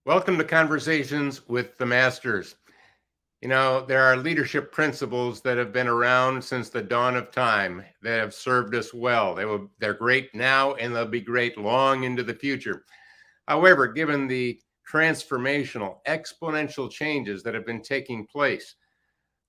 Welcome to Conversations with the Masters. You know, there are leadership principles that have been around since the dawn of time that have served us well. They're great now and they'll be great long into the future. However, given the transformational, exponential changes that have been taking place,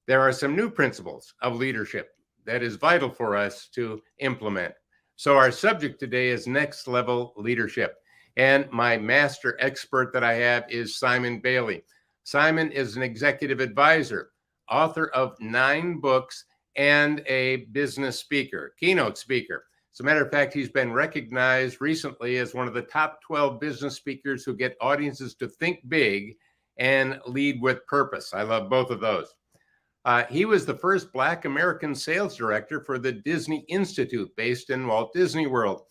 there are some new principles of leadership that is vital for us to implement. So, our subject today is next level leadership. And my master expert that I have is Simon Bailey. Simon is an executive advisor, author of 9 books, and a business speaker, keynote speaker. As a matter of fact, he's been recognized recently as one of the top 12 business speakers who get audiences to think big and lead with purpose. I love both of those. He was the first Black American sales director for the Disney Institute based in Walt Disney World.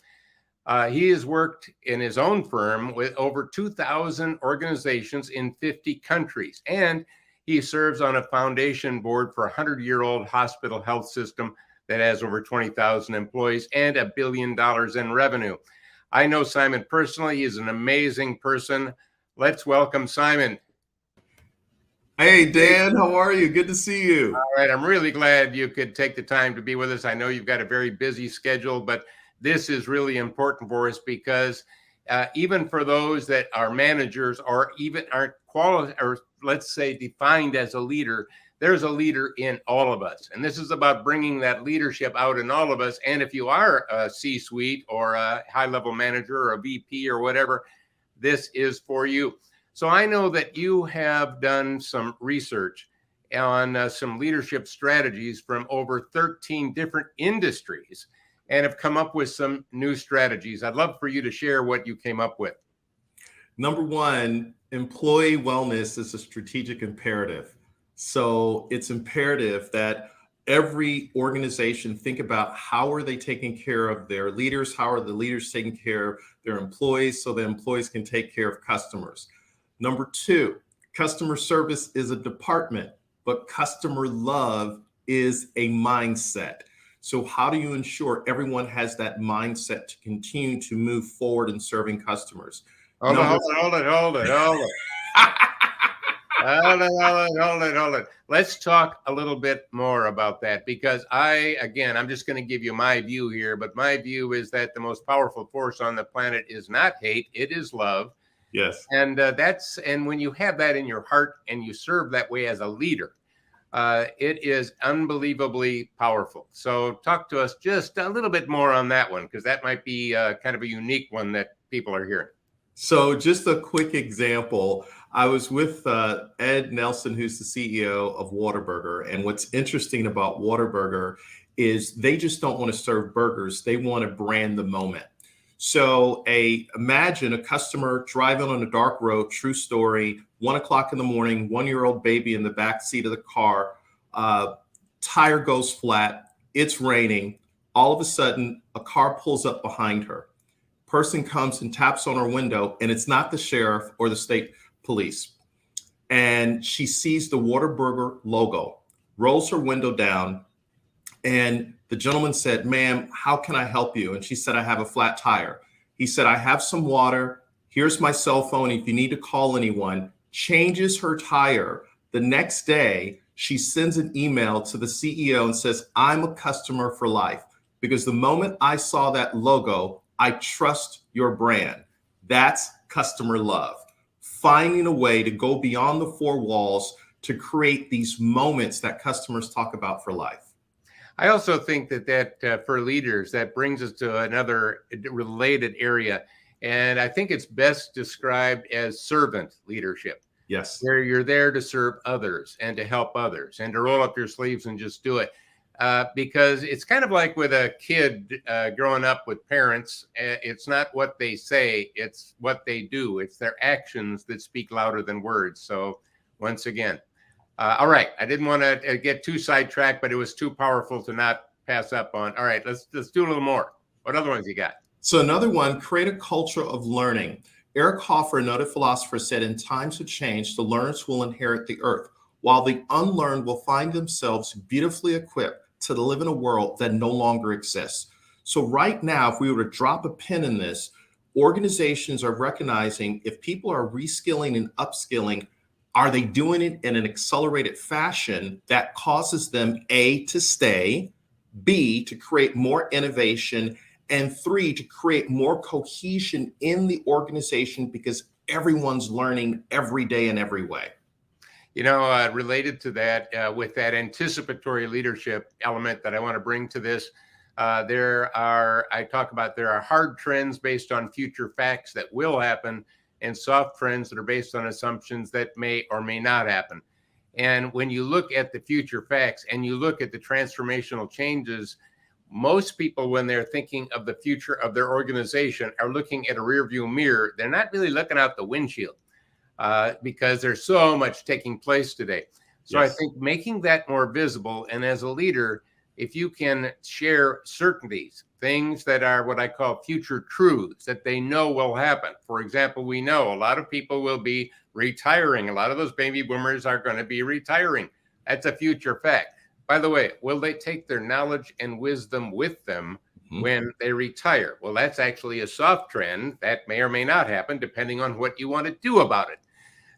He has worked in his own firm with over 2,000 organizations in 50 countries, and he serves on a foundation board for a 100-year-old hospital health system that has over 20,000 employees and $1 billion in revenue. I know Simon personally. He's an amazing person. Let's welcome Simon. Hey, Dan, how are you? Good to see you. All right. I'm really glad you could take the time to be with us. I know you've got a very busy schedule, but this is really important for us because even for those that are managers or even aren't qualified, or let's say defined as a leader, there's a leader in all of us. And this is about bringing that leadership out in all of us. And if you are a C-suite or a high-level manager or a VP or whatever, this is for you. So I know that you have done some research on some leadership strategies from over 13 different industries and have come up with some new strategies. I'd love for you to share what you came up with. Number one, employee wellness is a strategic imperative. So it's imperative that every organization think about how are they taking care of their leaders, how are the leaders taking care of their employees so the employees can take care of customers. Number two, customer service is a department, but customer love is a mindset. So how do you ensure everyone has that mindset to continue to move forward in serving customers? Hold it. Let's talk a little bit more about that because I'm just going to give you my view here, but my view is that the most powerful force on the planet is not hate, it is love. Yes. And when you have that in your heart and you serve that way as a leader, it is unbelievably powerful. So talk to us just a little bit more on that one, because that might be kind of a unique one that people are hearing. So just a quick example, I was with Ed Nelson, who's the CEO of Whataburger. And what's interesting about Whataburger is they just don't want to serve burgers. They want to brand the moment. So imagine a customer driving on a dark road, true story, 1 o'clock in the morning, 1-year-old baby in the back seat of the car, tire goes flat, it's raining. All of a sudden, a car pulls up behind her. Person comes and taps on her window, and it's not the sheriff or the state police. And she sees the Whataburger logo, rolls her window down, and the gentleman said, "Ma'am, how can I help you?" And she said, "I have a flat tire." He said, "I have some water. Here's my cell phone. If you need to call anyone," changes her tire. The next day, she sends an email to the CEO and says, "I'm a customer for life because the moment I saw that logo, I trust your brand." That's customer love. Finding a way to go beyond the 4 walls to create these moments that customers talk about for life. I also think that for leaders, that brings us to another related area. And I think it's best described as servant leadership. Yes. Where you're there to serve others and to help others and to roll up your sleeves and just do it. Because it's kind of like with a kid growing up with parents. It's not what they say, it's what they do. It's their actions that speak louder than words. So once again, all right, I didn't want to get too sidetracked, but it was too powerful to not pass up on. All right, let's do a little more. What other ones you got? So another one, create a culture of learning. Eric Hoffer, a noted philosopher, said, "In times of change, the learners will inherit the earth, while the unlearned will find themselves beautifully equipped to live in a world that no longer exists." So right now, if we were to drop a pin in this, Organizations are recognizing if people are reskilling and upskilling, are they doing it in an accelerated fashion that causes them, A, to stay, B, to create more innovation, and 3, to create more cohesion in the organization because everyone's learning every day in every way. Related to that, with that anticipatory leadership element that I want to bring to this, there are hard trends based on future facts that will happen and soft trends that are based on assumptions that may or may not happen. And when you look at the future facts and you look at the transformational changes, most people, when they're thinking of the future of their organization, are looking at a rearview mirror. They're not really looking out the windshield. Because there's so much taking place today. So Yes. I think making that more visible, and as a leader, if you can share certainties, things that are what I call future truths that they know will happen. For example, we know a lot of people will be retiring. A lot of those baby boomers are going to be retiring. That's a future fact. By the way, will they take their knowledge and wisdom with them when they retire? Well, that's actually a soft trend that may or may not happen depending on what you want to do about it.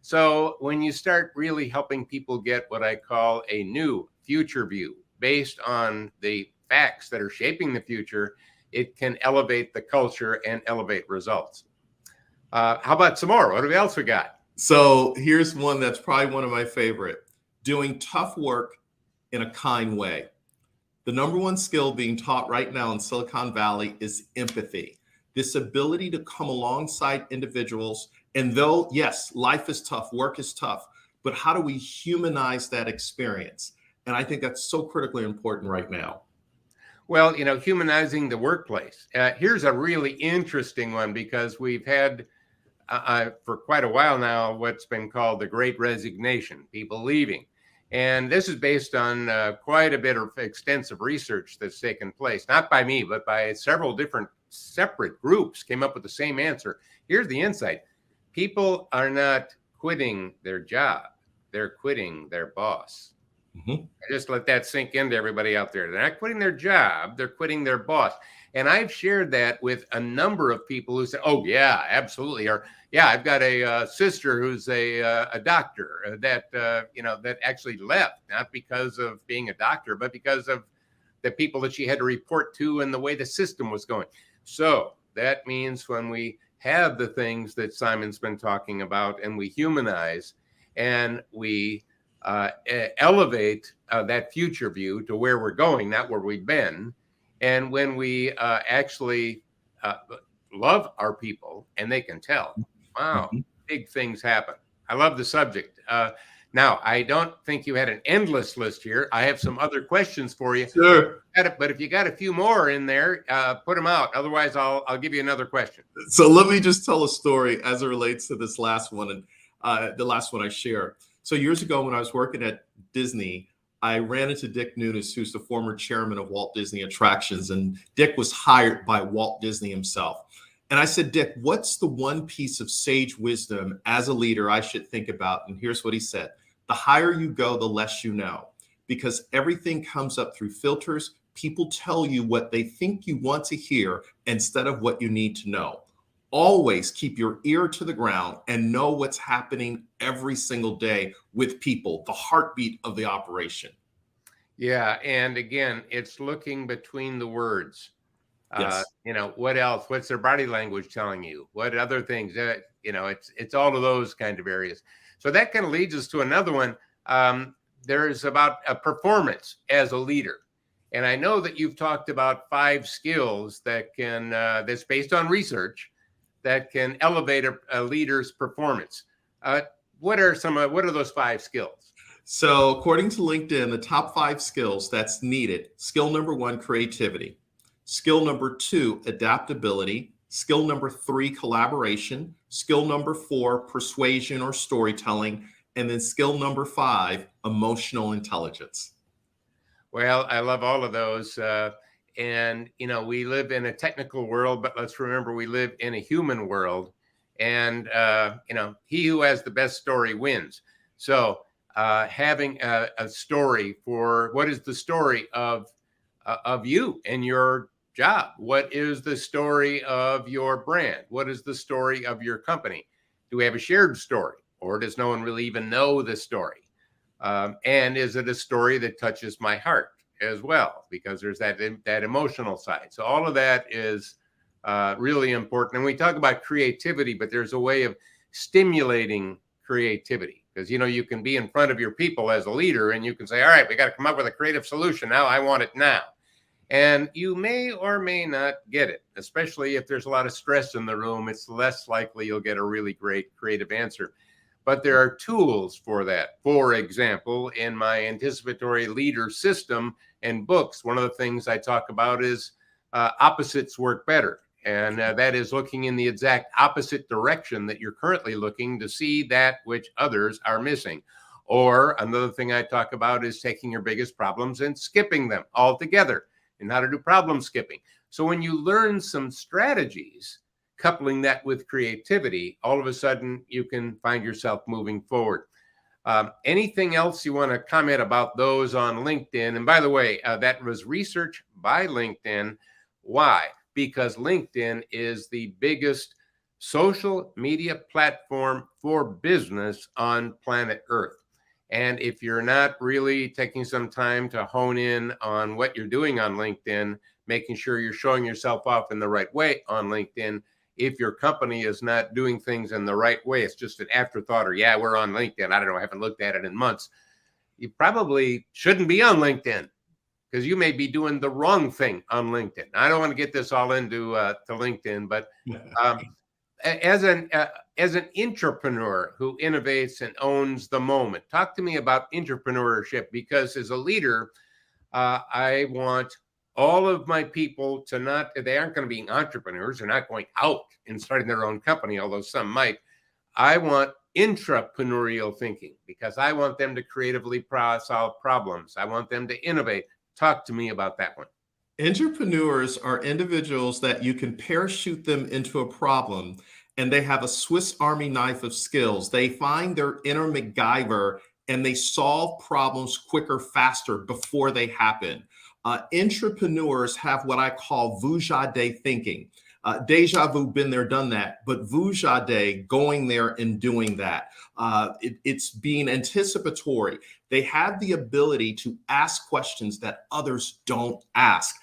So when you start really helping people get what I call a new future view based on the facts that are shaping the future, it can elevate the culture and elevate results. How about some more? What else we got? So here's one that's probably one of my favorite. Doing tough work in a kind way. The number one skill being taught right now in Silicon Valley is empathy. This ability to come alongside individuals. And though, yes, life is tough, work is tough, but how do we humanize that experience? And I think that's so critically important right now. Well, humanizing the workplace. Here's a really interesting one because we've had for quite a while now what's been called the Great Resignation, people leaving. And this is based on quite a bit of extensive research that's taken place, not by me, but by several different separate groups came up with the same answer. Here's the insight. People are not quitting their job. They're quitting their boss. I just let that sink into everybody out there. They're not quitting their job. They're quitting their boss. And I've shared that with a number of people who say, oh, yeah, absolutely. Or, yeah, I've got a sister who's a doctor that actually left, not because of being a doctor, but because of the people that she had to report to and the way the system was going. So that means when we have the things that Simon's been talking about and we humanize and we elevate that future view to where we're going, not where we've been. And when we actually love our people and they can tell, wow, big things happen. I love the subject. Now, I don't think you had an endless list here. I have some other questions for you. Sure. But if you got a few more in there, put them out. Otherwise, I'll give you another question. So let me just tell a story as it relates to this last one and the last one I share. So years ago when I was working at Disney, I ran into Dick Nunes, who's the former chairman of Walt Disney Attractions. And Dick was hired by Walt Disney himself. And I said, Dick, what's the one piece of sage wisdom as a leader I should think about? And here's what he said. The higher you go, the less you know, because everything comes up through filters. People tell you what they think you want to hear instead of what you need to know. Always keep your ear to the ground and know what's happening every single day with people, the heartbeat of the operation. Yeah. And again, it's looking between the words. Yes. What else? What's their body language telling you? What other things? It's all of those kind of areas. So that kind of leads us to another one. There's about a performance as a leader. And I know that you've talked about 5 skills that can, that's based on research, that can elevate a leader's performance. What are those 5 skills? So according to LinkedIn, the top 5 skills that's needed. Skill number 1, creativity. Skill number 2, adaptability. Skill number 3, collaboration. Skill number 4, persuasion or storytelling. And then skill number 5, emotional intelligence. Well, I love all of those. And, we live in a technical world, but let's remember we live in a human world. And, he who has the best story wins. So having a story for what is the story of you and your job? What is the story of your brand? What is the story of your company? Do we have a shared story, or does no one really even know the story? And is it a story that touches my heart as well? Because there's that emotional side. So all of that is really important. And we talk about creativity, but there's a way of stimulating creativity, because you can be in front of your people as a leader and you can say, all right, we got to come up with a creative solution now. I want it now. And you may or may not get it, especially if there's a lot of stress in the room. It's less likely you'll get a really great creative answer. But there are tools for that. For example, in my anticipatory leader system and books, one of the things I talk about is opposites work better. And that is looking in the exact opposite direction that you're currently looking to see that which others are missing. Or another thing I talk about is taking your biggest problems and skipping them altogether, and how to do problem skipping. So when you learn some strategies, coupling that with creativity, all of a sudden you can find yourself moving forward. Anything else you want to comment about those on LinkedIn? And by the way, that was research by LinkedIn. Why? Because LinkedIn is the biggest social media platform for business on planet Earth. And if you're not really taking some time to hone in on what you're doing on LinkedIn, making sure you're showing yourself off in the right way on LinkedIn, if your company is not doing things in the right way, it's just an afterthought, or, yeah, we're on LinkedIn, I don't know, I haven't looked at it in months. You probably shouldn't be on LinkedIn, because you may be doing the wrong thing on LinkedIn. I don't want to get this all into to LinkedIn, but as an entrepreneur who innovates and owns the moment, talk to me about entrepreneurship, because as a leader, I want all of my people to they aren't going to be entrepreneurs. They're not going out and starting their own company, although some might. I want intrapreneurial thinking, because I want them to creatively solve problems. I want them to innovate. Talk to me about that one. Entrepreneurs are individuals that you can parachute them into a problem, and they have a Swiss Army knife of skills. They find their inner MacGyver and they solve problems quicker, faster before they happen. Entrepreneurs have what I call vujade thinking. Deja vu, been there, done that, but vujade, going there and doing that. It's being anticipatory. They have the ability to ask questions that others don't ask.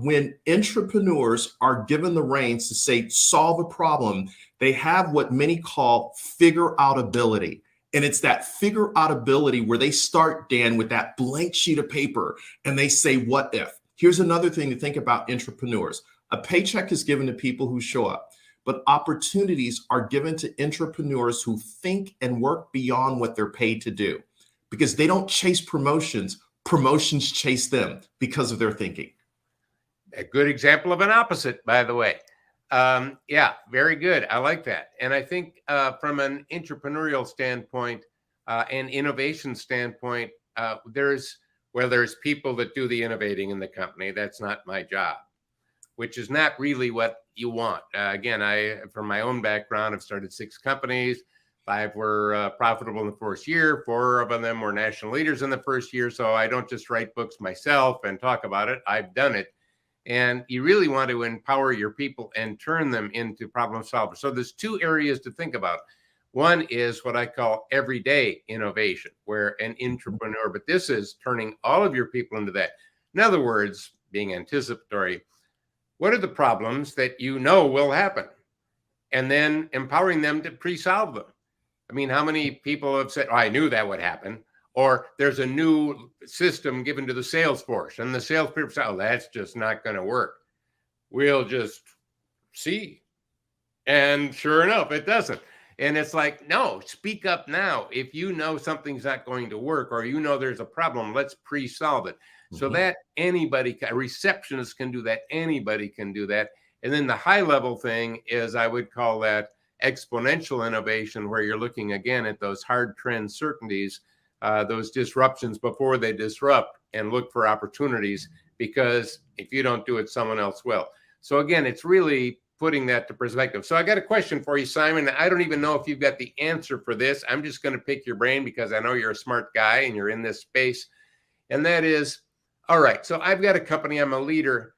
When entrepreneurs are given the reins to say, solve a problem, they have what many call figure out ability. And it's that figure out ability where they start, Dan, with that blank sheet of paper and they say, what if? Here's another thing to think about entrepreneurs. A paycheck is given to people who show up, but opportunities are given to entrepreneurs who think and work beyond what they're paid to do, because they don't chase promotions. Promotions chase them because of their thinking. A good example of an opposite, by the way. Yeah, very good. I like that. And I think from an entrepreneurial standpoint and innovation standpoint, there's people that do the innovating in the company. That's not my job, which is not really what you want. Again, from my own background, I've started 6 companies. 5 were profitable in the first year. 4 of them were national leaders in the first year. So I don't just write books myself and talk about it. I've done it. And you really want to empower your people and turn them into problem solvers. So there's 2 areas to think about. One is what I call everyday innovation, where an entrepreneur, but this is turning all of your people into that. In other words, being anticipatory. What are the problems that you know will happen? And then empowering them to pre-solve them. I mean, how many people have said, oh, I knew that would happen? Or there's a new system given to the sales force, and the salespeople say, oh, that's just not going to work. We'll just see. And sure enough, it doesn't. And it's like, no, speak up now. If you know something's not going to work, or you know there's a problem, let's pre-solve it. So that anybody, a receptionist can do that. Anybody can do that. And then the high level thing is, I would call that exponential innovation, where you're looking again at those hard trend certainties, those disruptions before they disrupt, and look for opportunities, because if you don't do it, someone else will. So again, it's really putting that to perspective. So I got a question for you, Simon. I don't even know if you've got the answer for this. I'm just going to pick your brain because I know you're a smart guy and you're in this space. And that is, all right, so I've got a company, I'm a leader.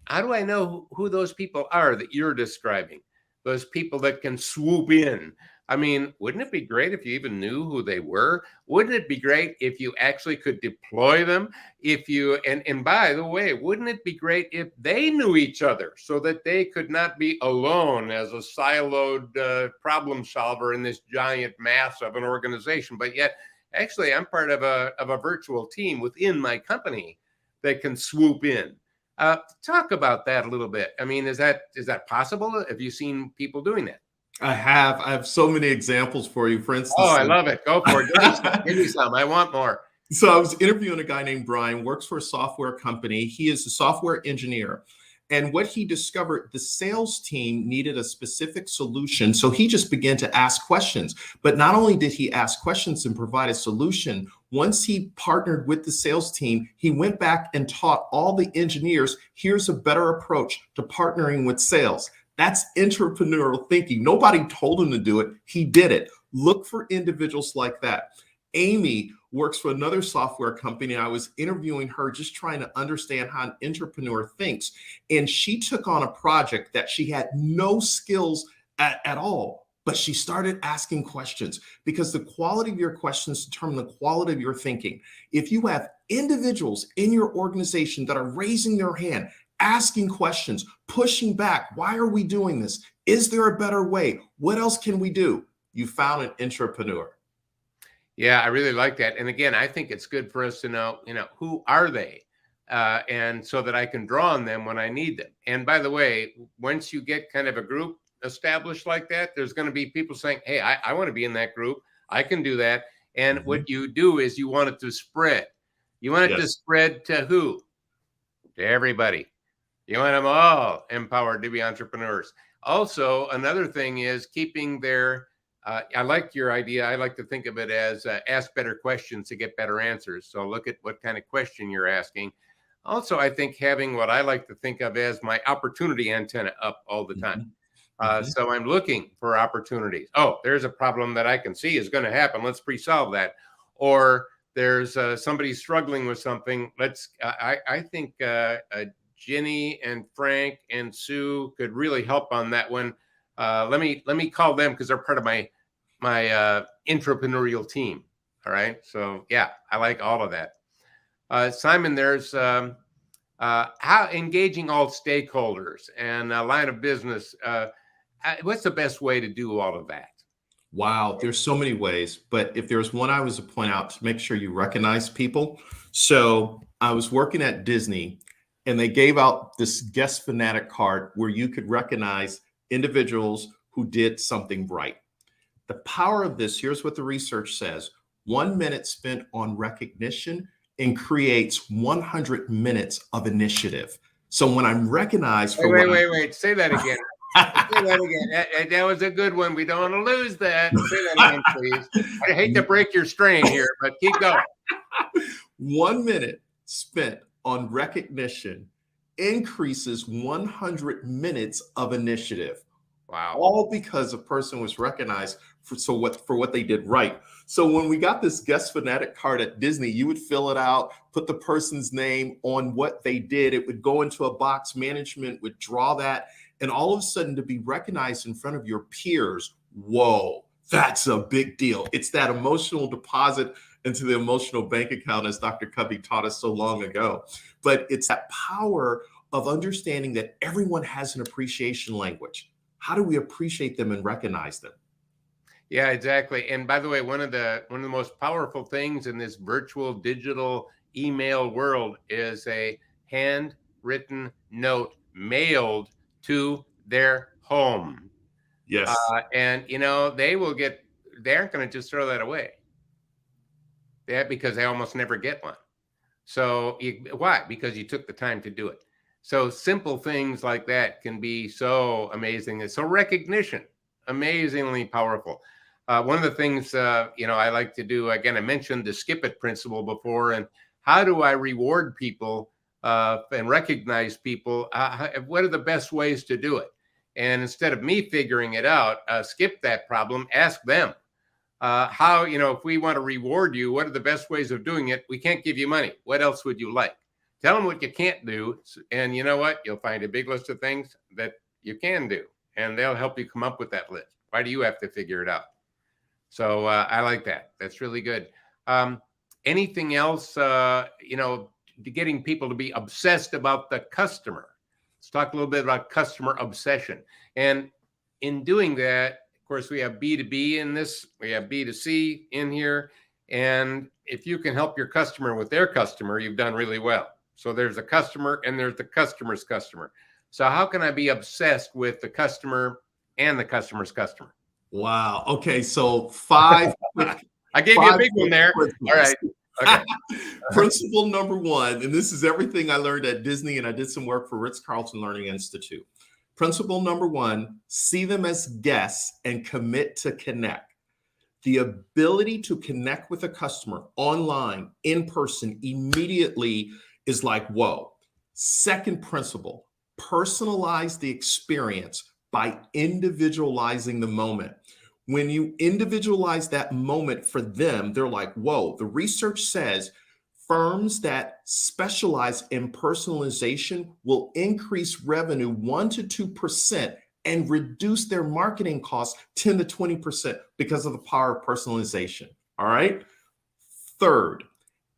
how do I know who those people are that you're describing? Those people that can swoop in. I mean, wouldn't it be great if you even knew who they were? Wouldn't it be great if you actually could deploy them? If you and by the way, wouldn't it be great if they knew each other so that they could not be alone as a siloed problem solver in this giant mass of an organization? But yet, actually, I'm part of a virtual team within my company that can swoop in. Talk about that a little bit. I mean, is that possible? Have you seen people doing that? I have so many examples for you. For Oh, instance, I love it. Go for it. Give me some. Give me some. I want more. so I was interviewing a guy named Brian, works for a software company. He is a software engineer. And what he discovered, the sales team needed a specific solution. So he just began to ask questions. But not only did he ask questions and provide a solution, once he partnered with the sales team, he went back and taught all the engineers, here's a better approach to partnering with sales. That's entrepreneurial thinking. Nobody told him to do it. He did it. Look for individuals like that. Amy works for another software company. I was interviewing her, just trying to understand how an entrepreneur thinks. And she took on a project that she had no skills at all, but she started asking questions, because the quality of your questions determine the quality of your thinking. If you have individuals in your organization that are raising their hand, asking questions, pushing back, why are we doing this? Is there a better way? What else can we do? You found an entrepreneur. Yeah, I really like that. And again, I think it's good for us to know, who are they? And so that I can draw on them when I need them. And by the way, once you get kind of a group established like that, there's going to be people saying, hey, I want to be in that group. I can do that. And what you do is you want it to spread. You want it to spread to who? To everybody. You want them all empowered to be entrepreneurs. Also, another thing is keeping their I like your idea. I like to think of it as ask better questions to get better answers. So look at what kind of question you're asking. Also, I think having what I like to think of as my opportunity antenna up all the time. So I'm looking for opportunities. Oh, there's a problem that I can see is going to happen. Let's pre-solve that. Or there's somebody struggling with something. I think Ginny and Frank and Sue could really help on that one. Let me call them because they're part of my entrepreneurial team. All right. So yeah, I like all of that. Simon, there's how engaging all stakeholders and line of business. What's the best way to do all of that? Wow, there's so many ways, but if there's one I was to point out to make sure you recognize people. So I was working at Disney, and they gave out this guest fanatic card where you could recognize individuals who did something right. The power of this, here's what the research says: 1 minute spent on recognition and creates 100 minutes of initiative. So when I'm recognized for wait, say that again. Say that again. That was a good one. We don't want to lose that. Say that again, please. I hate to break your strain here, but keep going. 1 minute spent on recognition increases 100 minutes of initiative. Wow. All because a person was recognized for what they did right. So when we got this guest fanatic card at Disney, you would fill it out, put the person's name on what they did. It would go into a box. Management would draw that. And all of a sudden, to be recognized in front of your peers, whoa, that's a big deal. It's that emotional deposit into the emotional bank account, as Dr. Covey taught us so long ago. But it's that power of understanding that everyone has an appreciation language. How do we appreciate them and recognize them? Yeah, exactly. And by the way, one of the most powerful things in this virtual digital email world is a handwritten note mailed to their home. Yes. And they aren't going to just throw that away. Because they almost never get one. So why? Because you took the time to do it. So simple things like that can be so amazing. So recognition, amazingly powerful. One of the things, I like to do, again, I mentioned the skip it principle before, and how do I reward people and recognize people? What are the best ways to do it? And instead of me figuring it out, skip that problem, ask them. If we want to reward you, what are the best ways of doing it? We can't give you money. What else would you like? Tell them what you can't do. And you know what? You'll find a big list of things that you can do, and they'll help you come up with that list. Why do you have to figure it out? So I like that. That's really good. Anything else, getting people to be obsessed about the customer? Let's talk a little bit about customer obsession. And in doing that, of course, we have B2B in this, we have B2C in here. And if you can help your customer with their customer, you've done really well. So there's a customer and there's the customer's customer. So how can I be obsessed with the customer and the customer's customer? Wow. Okay. So five. I gave you a big one there. All right. Okay. Principle number one, and this is everything I learned at Disney, and I did some work for Ritz-Carlton Learning Institute. Principle number one, see them as guests and commit to connect. The ability to connect with a customer online, in person, immediately is like, whoa. Second principle, personalize the experience by individualizing the moment. When you individualize that moment for them, they're like, whoa. The research says firms that specialize in personalization will increase revenue 1 to 2% and reduce their marketing costs 10 to 20% because of the power of personalization. All right. Third,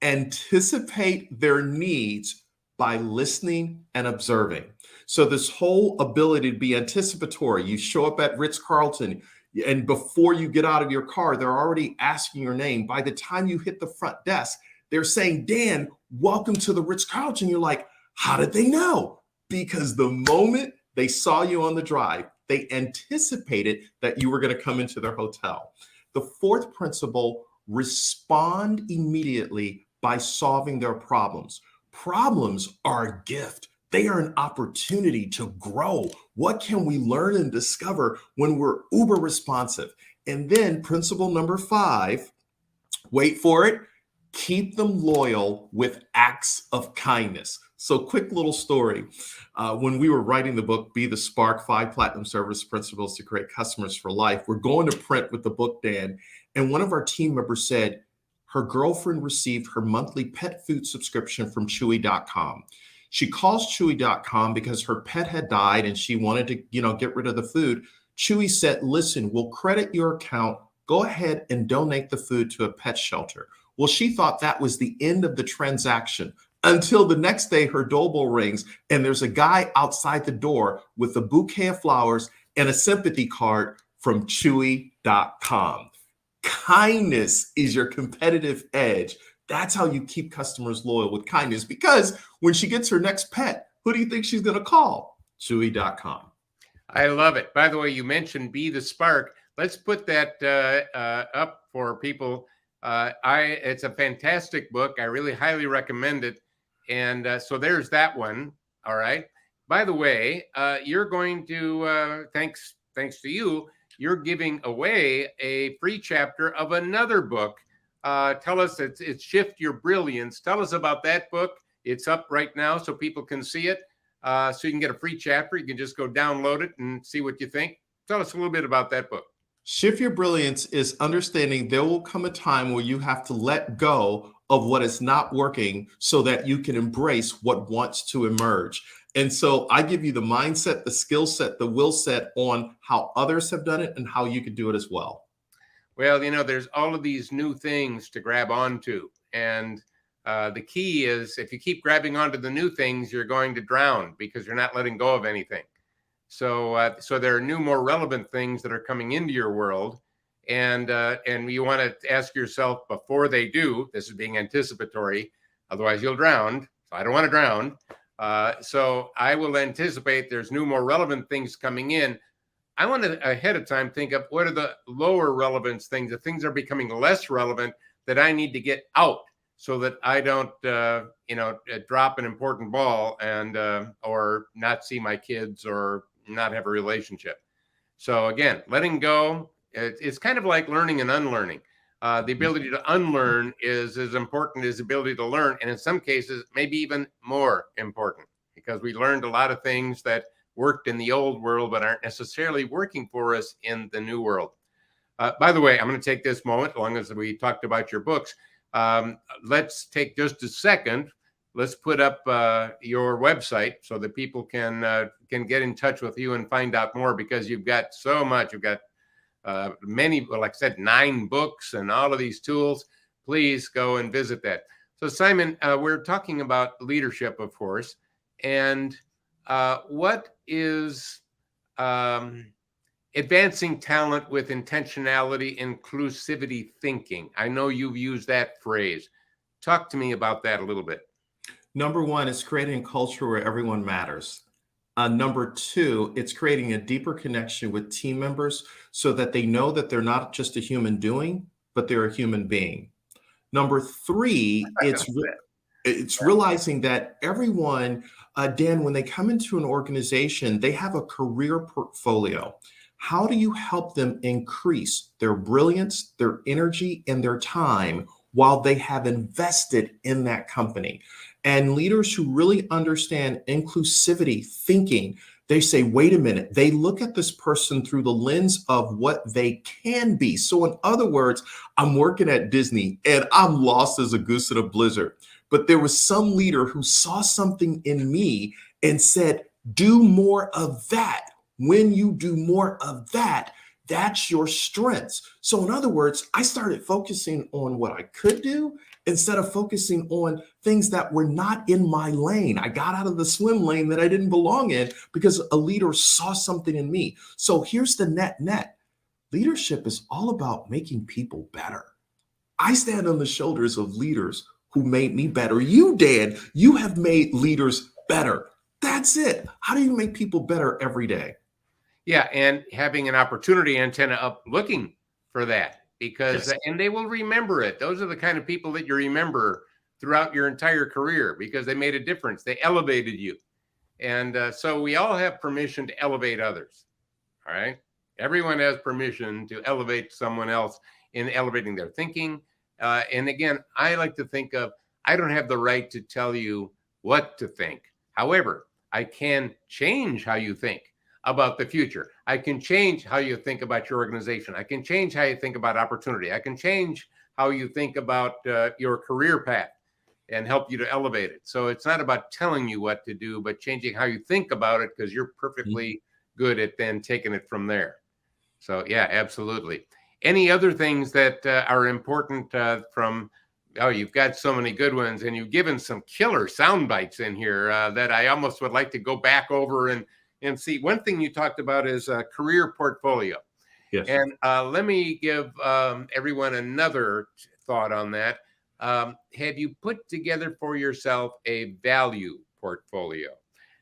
anticipate their needs by listening and observing. So this whole ability to be anticipatory, you show up at Ritz-Carlton, and before you get out of your car, they're already asking your name. By the time you hit the front desk, they're saying, Dan, welcome to the Ritz-Carlton. You're like, how did they know? Because the moment they saw you on the drive, they anticipated that you were going to come into their hotel. The fourth principle, respond immediately by solving their problems. Problems are a gift. They are an opportunity to grow. What can we learn and discover when we're uber responsive? And then principle number 5, wait for it, keep them loyal with acts of kindness. So quick little story. When we were writing the book, Be the Spark, 5 Platinum Service Principles to Create Customers for Life, we're going to print with the book, Dan. And one of our team members said her girlfriend received her monthly pet food subscription from Chewy.com. She calls Chewy.com because her pet had died and she wanted to, get rid of the food. Chewy said, listen, we'll credit your account. Go ahead and donate the food to a pet shelter. Well, she thought that was the end of the transaction until the next day her doorbell rings and there's a guy outside the door with a bouquet of flowers and a sympathy card from Chewy.com. Kindness is your competitive edge. That's how you keep customers loyal, with kindness, because when she gets her next pet, who do you think she's going to call? Chewy.com. I love it. By the way, you mentioned Be the Spark. Let's put that up for people. It's a fantastic book. I really highly recommend it. And so there's that one. All right. By the way, you're going to, thanks to you, you're giving away a free chapter of another book. Tell us, it's Shift Your Brilliance. Tell us about that book. It's up right now so people can see it. So you can get a free chapter. You can just go download it and see what you think. Tell us a little bit about that book. Shift Your Brilliance is understanding there will come a time where you have to let go of what is not working so that you can embrace what wants to emerge. And so I give you the mindset, the skill set, the will set on how others have done it and how you can do it as well. Well, there's all of these new things to grab onto. And the key is if you keep grabbing onto the new things, you're going to drown because you're not letting go of anything. So there are new, more relevant things that are coming into your world. And you want to ask yourself before they do, this is being anticipatory, otherwise you'll drown. So I don't want to drown. So I will anticipate there's new, more relevant things coming in. I want to ahead of time think of what are the lower relevance things, the things that are becoming less relevant that I need to get out so that I don't, drop an important ball and or not see my kids or not have a relationship. So again, letting go, it's kind of like learning and unlearning. The ability to unlearn is as important as the ability to learn. And in some cases, maybe even more important because we learned a lot of things that worked in the old world, but aren't necessarily working for us in the new world. By the way, I'm going to take this moment, as long as we talked about your books. Let's take just a second let's put up your website so that people can get in touch with you and find out more, because you've got so much. You've got many, like I said, 9 books and all of these tools. Please go and visit that. So Simon, we're talking about leadership, of course, and what is advancing talent with intentionality, inclusivity thinking? I know you've used that phrase. Talk to me about that a little bit. Number one is creating a culture where everyone matters. Number two, it's creating a deeper connection with team members so that they know that they're not just a human doing, but they're a human being. Number three, it's realizing that everyone, Dan, when they come into an organization, they have a career portfolio. How do you help them increase their brilliance, their energy, and their time while they have invested in that company? And leaders who really understand inclusivity thinking, they say, wait a minute, they look at this person through the lens of what they can be. So in other words, I'm working at Disney and I'm lost as a goose in a blizzard. But there was some leader who saw something in me and said, do more of that. When you do more of that, that's your strengths. So in other words, I started focusing on what I could do instead of focusing on things that were not in my lane. I got out of the swim lane that I didn't belong in because a leader saw something in me. So here's the net. Leadership is all about making people better. I stand on the shoulders of leaders who made me better. You, Dan, you have made leaders better. That's it. How do you make people better every day? Yeah, and having an opportunity antenna up looking for that, because and they will remember it. Those are the kind of people that you remember throughout your entire career because they made a difference. They elevated you. And so we all have permission to elevate others. All right. Everyone has permission to elevate someone else in elevating their thinking. And again, I like to think of, I don't have the right to tell you what to think. However, I can change how you think about the future. I can change how you think about your organization. I can change how you think about opportunity. I can change how you think about your career path and help you to elevate it. So it's not about telling you what to do, but changing how you think about it, because you're perfectly good at then taking it from there. So yeah, absolutely. Any other things that are important from, oh, you've got so many good ones, and you've given some killer sound bites in here that I almost would like to go back over and see. One thing you talked about is a career portfolio. Yes. And let me give everyone another thought on that. Have you put together for yourself a value portfolio?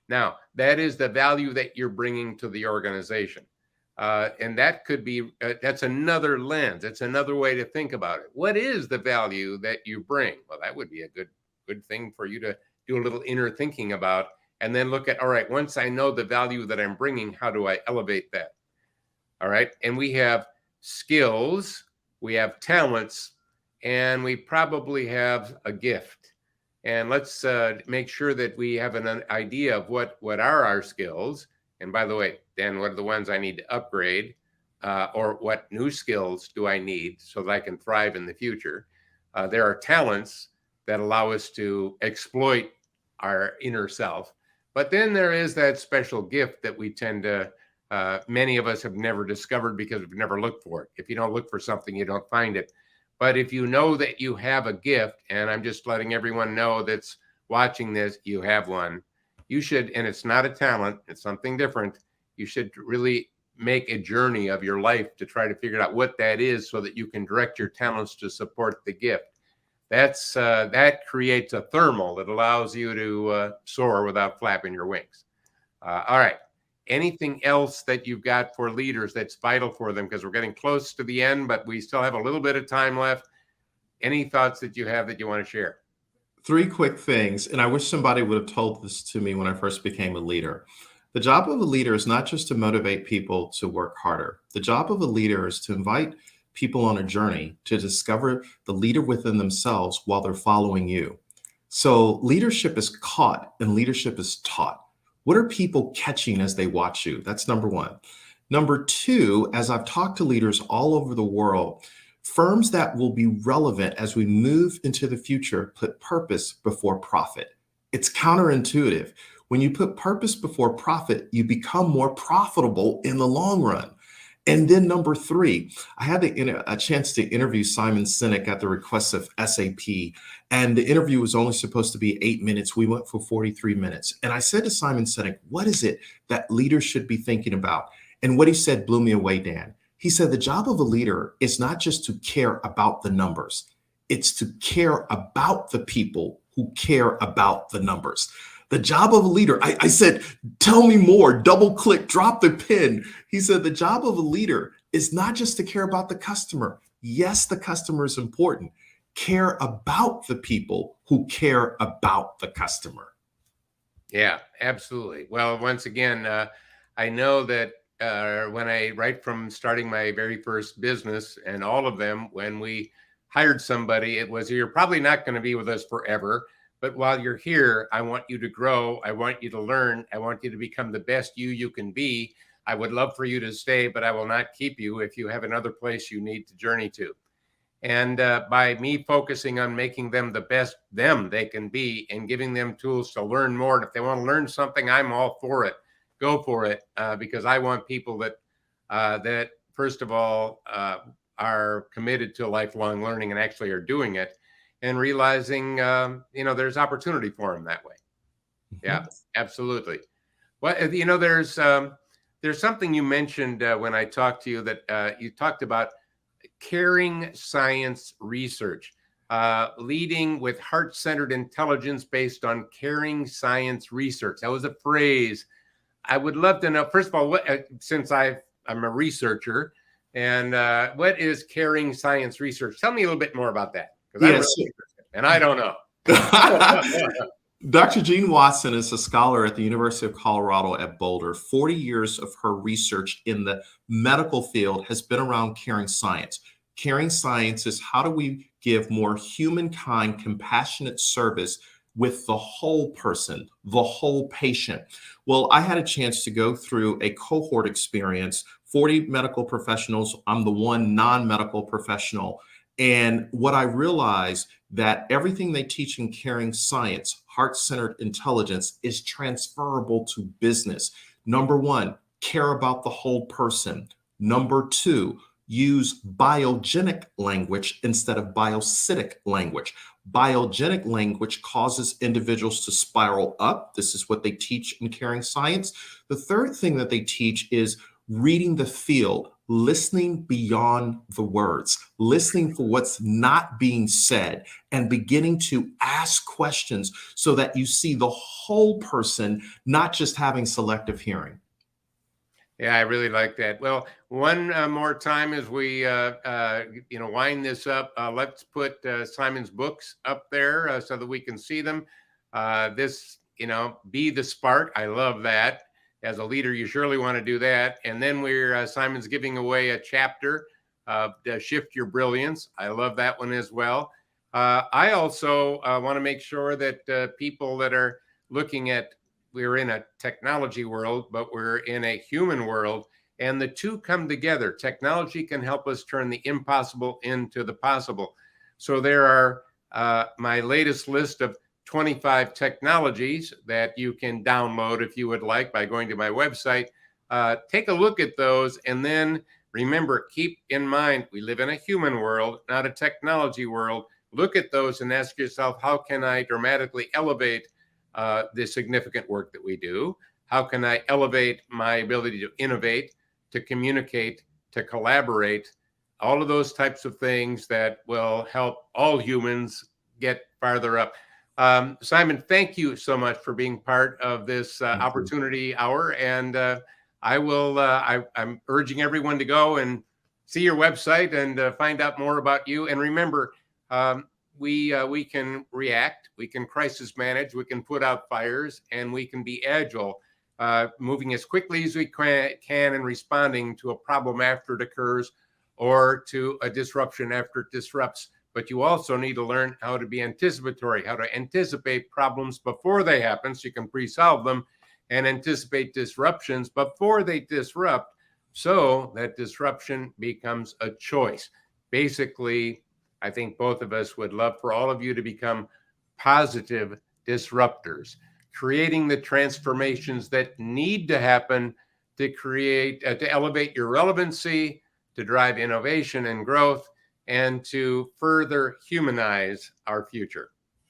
Now, that is the value that you're bringing to the organization. And that could be, that's another lens. It's another way to think about it. What is the value that you bring? Well, that would be a good thing for you to do a little inner thinking about, and then look at, all right, once I know the value that I'm bringing, how do I elevate that? All right. And we have skills, we have talents, and we probably have a gift. And let's make sure that we have an idea of what are our skills. And by the way, Dan, what are the ones I need to upgrade? Or what new skills do I need so that I can thrive in the future? There are talents that allow us to exploit our inner self. But then there is that special gift that we tend to, many of us have never discovered because we've never looked for it. If you don't look for something, you don't find it. But if you know that you have a gift, and I'm just letting everyone know that's watching this, you have one, you should, and it's not a talent, it's something different. You should really make a journey of your life to try to figure out what that is so that you can direct your talents to support the gift. That creates a thermal that allows you to soar without flapping your wings. All right. Anything else that you've got for leaders that's vital for them? Because we're getting close to the end, but we still have a little bit of time left. Any thoughts that you have that you want to share? 3 quick things, and I wish somebody would have told this to me when I first became a leader. The job of a leader is not just to motivate people to work harder. The job of a leader is to invite people on a journey to discover the leader within themselves while they're following you. So leadership is caught and leadership is taught. What are people catching as they watch you? That's number one. Number two, as I've talked to leaders all over the world, firms that will be relevant as we move into the future put purpose before profit. It's counterintuitive. When you put purpose before profit, you become more profitable in the long run. And then number three, I had a chance to interview Simon Sinek at the request of SAP, and the interview was only supposed to be 8 minutes. We went for 43 minutes. And I said to Simon Sinek, what is it that leaders should be thinking about? And what he said blew me away, Dan. He said, the job of a leader is not just to care about the numbers. It's to care about the people who care about the numbers. The job of a leader, I said, tell me more, double click, drop the pin. He said, the job of a leader is not just to care about the customer. Yes, the customer is important. Care about the people who care about the customer. Yeah, absolutely. Well, once again, I know that right from starting my very first business and all of them, when we hired somebody, it was, you're probably not going to be with us forever. But while you're here, I want you to grow. I want you to learn. I want you to become the best you can be. I would love for you to stay, but I will not keep you if you have another place you need to journey to. And by me focusing on making them the best them they can be and giving them tools to learn more. And if they want to learn something, I'm all for it. Go for it, because I want people that first of all are committed to lifelong learning and actually are doing it, and realizing there's opportunity for them that way. Yeah, absolutely. Well, there's something you mentioned when I talked to you, that you talked about caring science research, leading with heart-centered intelligence based on caring science research. That was a phrase I would love to know. First of all, since I'm a researcher, and what is caring science research? Tell me a little bit more about that, because I'm really interested, and I don't know. Dr. Jean Watson is a scholar at the University of Colorado at Boulder. 40 years of her research in the medical field has been around caring science. Caring science is how do we give more humankind compassionate service with the whole person, the whole patient. Well, I had a chance to go through a cohort experience, 40 medical professionals. I'm the one non-medical professional. And what I realized that everything they teach in caring science, heart-centered intelligence, is transferable to business. Number one, care about the whole person. Number two, use biogenic language instead of biocytic language. Biogenic language causes individuals to spiral up. This is what they teach in caring science. The third thing that they teach is reading the field, listening beyond the words, listening for what's not being said, and beginning to ask questions so that you see the whole person, not just having selective hearing. Yeah, I really like that. Well, one more time as we wind this up, let's put Simon's books up there so that we can see them. Be the spark. I love that. As a leader, you surely want to do that. And then Simon's giving away a chapter of Shift Your Brilliance. I love that one as well. I also want to make sure that people that are looking at, we're in a technology world, but we're in a human world, and the two come together. Technology can help us turn the impossible into the possible. So there are my latest list of 25 technologies that you can download if you would like by going to my website. Take a look at those, and then remember, keep in mind, we live in a human world, not a technology world. Look at those and ask yourself, how can I dramatically elevate the significant work that we do? How can I elevate my ability to innovate, to communicate, to collaborate? All of those types of things that will help all humans get farther up. Simon, thank you so much for being part of this opportunity hour. And I'm urging everyone to go and see your website and find out more about you. And remember, we can react, we can crisis manage, we can put out fires, and we can be agile, moving as quickly as we can and responding to a problem after it occurs or to a disruption after it disrupts. But you also need to learn how to be anticipatory, how to anticipate problems before they happen so you can pre-solve them, and anticipate disruptions before they disrupt so that disruption becomes a choice. Basically, I think both of us would love for all of you to become positive disruptors, creating the transformations that need to happen to create, to elevate your relevancy, to drive innovation and growth, and to further humanize our future.